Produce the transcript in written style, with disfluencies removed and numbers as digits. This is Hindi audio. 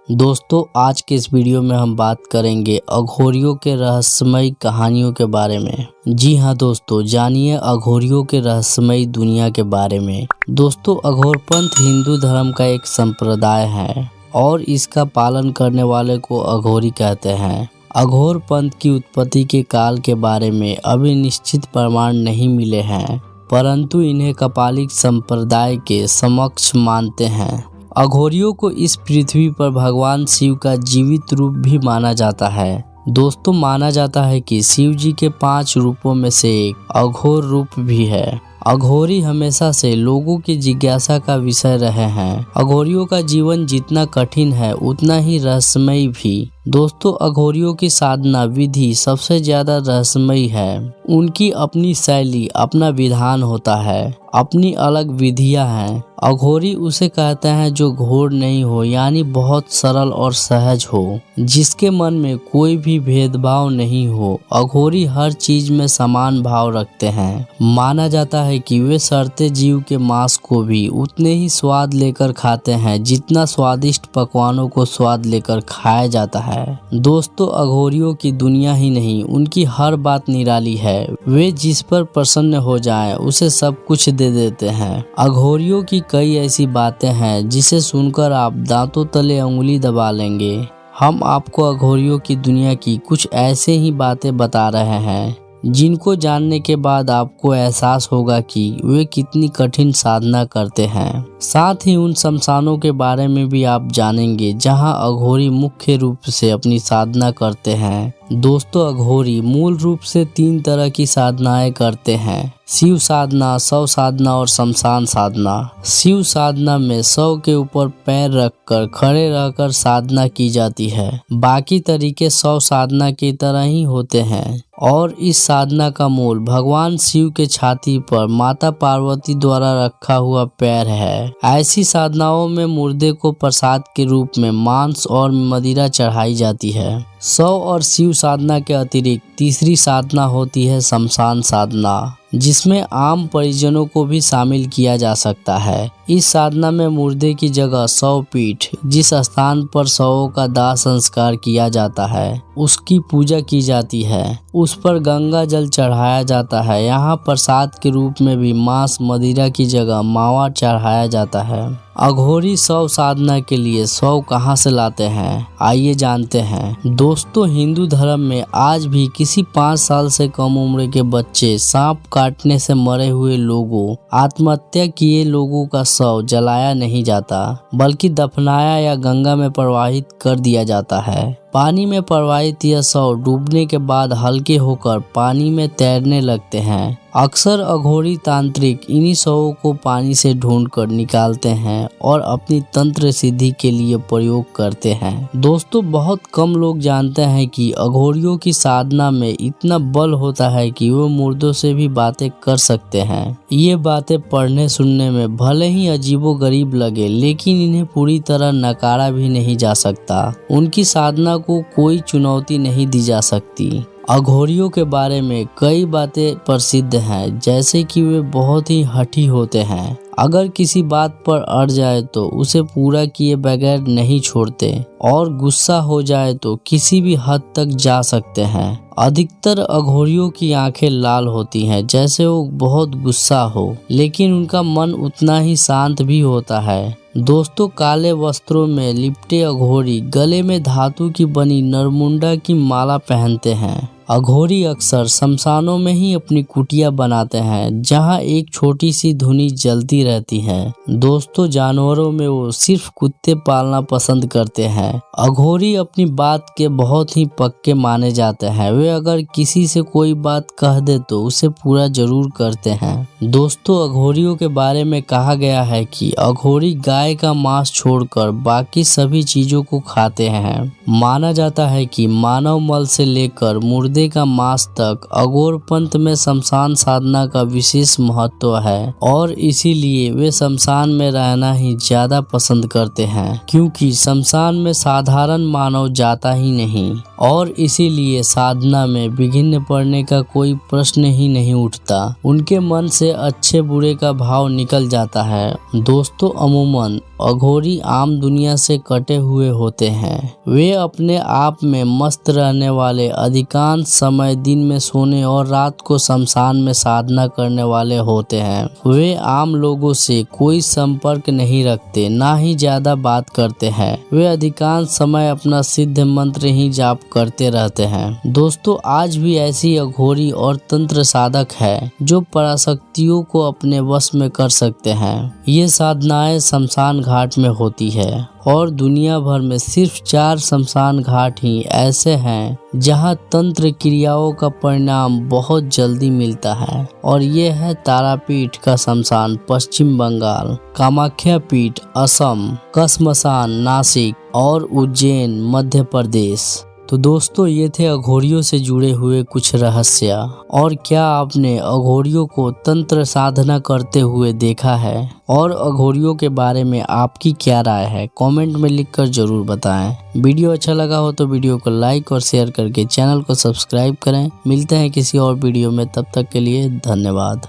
दोस्तों आज के इस वीडियो में हम बात करेंगे अघोरियों के रहस्यमयी कहानियों के बारे में। जी हाँ दोस्तों, जानिए अघोरियों के रहस्यमयी दुनिया के बारे में। दोस्तों अघोरपंथ हिंदू धर्म का एक संप्रदाय है और इसका पालन करने वाले को अघोरी कहते हैं। अघोर पंथ की उत्पत्ति के काल के बारे में अभी निश्चित प्रमाण नहीं मिले हैं, परंतु इन्हें कपालिक संप्रदाय के समक्ष मानते हैं। अघोरियों को इस पृथ्वी पर भगवान शिव का जीवित रूप भी माना जाता है। दोस्तों माना जाता है कि शिव जी के 5 रूपों में से एक अघोर रूप भी है। अघोरी हमेशा से लोगों की जिज्ञासा का विषय रहे हैं। अघोरियों का जीवन जितना कठिन है उतना ही रहस्यमयी भी। दोस्तों अघोरियों की साधना विधि सबसे ज्यादा रहस्यमयी है। उनकी अपनी शैली, अपना विधान होता है, अपनी अलग विधियां हैं। अघोरी उसे कहते हैं जो घोर नहीं हो, यानी बहुत सरल और सहज हो, जिसके मन में कोई भी भेदभाव नहीं हो। अघोरी हर चीज में समान भाव रखते हैं। माना जाता है कि वे सड़ते जीव के मांस को भी उतने ही स्वाद लेकर खाते हैं जितना स्वादिष्ट पकवानों को स्वाद लेकर खाया जाता है। दोस्तों अघोरियों की दुनिया ही नहीं, उनकी हर बात निराली है। वे जिस पर प्रसन्न हो जाएं, उसे सब कुछ दे देते हैं। अघोरियों की कई ऐसी बातें हैं जिसे सुनकर आप दांतों तले उंगली दबा लेंगे। हम आपको अघोरियों की दुनिया की कुछ ऐसे ही बातें बता रहे हैं जिनको जानने के बाद आपको एहसास होगा कि वे कितनी कठिन साधना करते हैं। साथ ही उन शमशानों के बारे में भी आप जानेंगे जहां अघोरी मुख्य रूप से अपनी साधना करते हैं। दोस्तों अघोरी मूल रूप से 3 तरह की साधनाएं करते हैं: शिव साधना, शव साधना और शमशान साधना। शिव साधना में शव के ऊपर पैर रखकर खड़े रहकर साधना की जाती है। बाकी तरीके शव साधना की तरह ही होते हैं और इस साधना का मूल भगवान शिव के छाती पर माता पार्वती द्वारा रखा हुआ पैर है। ऐसी साधनाओं में मुर्दे को प्रसाद के रूप में मांस और मदिरा चढ़ाई जाती है। शव और शिव साधना के अतिरिक्त तीसरी साधना होती है शमशान साधना, जिसमें आम परिजनों को भी शामिल किया जा सकता है। इस साधना में मुर्दे की जगह शव पीठ, जिस स्थान पर शवों का दाह संस्कार किया जाता है, उसकी पूजा की जाती है। उस पर गंगा जल चढ़ाया जाता है। यहाँ प्रसाद के रूप में भी मांस मदिरा की जगह मावा चढ़ाया जाता है। अघोरी शव साधना के लिए शव कहाँ से लाते हैं, आइए जानते हैं। दोस्तों हिंदू धर्म में आज भी किसी 5 साल से कम उम्र के बच्चे, सांप काटने से मरे हुए लोगों, आत्महत्या किए लोगों का शव जलाया नहीं जाता, बल्कि दफनाया या गंगा में प्रवाहित कर दिया जाता है। पानी में प्रवाहित यह शव डूबने के बाद हल्के होकर पानी में तैरने लगते हैं। अक्सर अघोरी तांत्रिक इन्हीं शवों को पानी से ढूंढकर निकालते हैं और अपनी तंत्र सिद्धि के लिए प्रयोग करते हैं। दोस्तों बहुत कम लोग जानते हैं कि अघोरियों की साधना में इतना बल होता है कि वो मुर्दों से भी बातें कर सकते हैं। ये बातें पढ़ने सुनने में भले ही अजीबोगरीब लगे, लेकिन इन्हें पूरी तरह नकारा भी नहीं जा सकता। उनकी साधना को कोई चुनौती नहीं दी जा सकती। अघोरियों के बारे में कई बातें प्रसिद्ध हैं, जैसे कि वे बहुत ही हठी होते हैं। अगर किसी बात पर अड़ जाए तो उसे पूरा किए बगैर नहीं छोड़ते और गुस्सा हो जाए तो किसी भी हद तक जा सकते हैं। अधिकतर अघोरियों की आंखें लाल होती हैं, जैसे वो बहुत गुस्सा हो, लेकिन उनका मन उतना ही शांत भी होता है। दोस्तों काले वस्त्रों में लिपटे अघोरी गले में धातु की बनी नरमुंडा की माला पहनते हैं। अघोरी अक्सर शमशानों में ही अपनी कुटिया बनाते हैं, जहां एक छोटी सी धुनी जलती रहती है। दोस्तों जानवरों में वो सिर्फ कुत्ते पालना पसंद करते हैं। अघोरी अपनी बात के बहुत ही पक्के माने जाते हैं। वे अगर किसी से कोई बात कह दे तो उसे पूरा जरूर करते हैं। दोस्तों अघोरियों के बारे में कहा गया है कि अघोरी गाय का मांस छोड़कर बाकी सभी चीजों को खाते हैं। माना जाता है कि मानव मल से लेकर मुर्दे गर्दे का मास तक अघोर पंथ में शमशान साधना का विशेष महत्व है और इसीलिए वे शमशान में रहना ही ज्यादा पसंद करते हैं, क्योंकि शमशान में साधारण मानव जाता ही नहीं और इसीलिए साधना में विघ्न पड़ने का कोई प्रश्न ही नहीं उठता। उनके मन से अच्छे बुरे का भाव निकल जाता है। दोस्तों, अमूमन अघोरी आम दुनिया से कटे हुए होते हैं। वे अपने आप में मस्त रहने वाले, अधिकांश समय दिन में सोने और रात को शमशान में साधना करने वाले होते हैं। वे आम लोगों से कोई संपर्क नहीं रखते, ना ही ज्यादा बात करते हैं। वे अधिकांश समय अपना सिद्ध मंत्र ही जाप करते रहते हैं। दोस्तों, आज भी ऐसी अघोरी और तंत्र साधक है जो पराशक्तियों को अपने वश में कर सकते हैं। ये साधनाएं शमशान घाट में होती है और दुनिया भर में सिर्फ 4 शमशान घाट ही ऐसे हैं जहां तंत्र क्रियाओं का परिणाम बहुत जल्दी मिलता है, और ये है तारापीठ का शमशान पश्चिम बंगाल, कामाख्या पीठ असम, कसमशान नासिक और उज्जैन मध्य प्रदेश। तो दोस्तों, ये थे अघोरियों से जुड़े हुए कुछ रहस्य। और क्या आपने अघोरियों को तंत्र साधना करते हुए देखा है? और अघोरियों के बारे में आपकी क्या राय है? कमेंट में लिखकर जरूर बताएं। वीडियो अच्छा लगा हो तो वीडियो को लाइक और शेयर करके चैनल को सब्सक्राइब करें। मिलते हैं किसी और वीडियो में, तब तक के लिए धन्यवाद।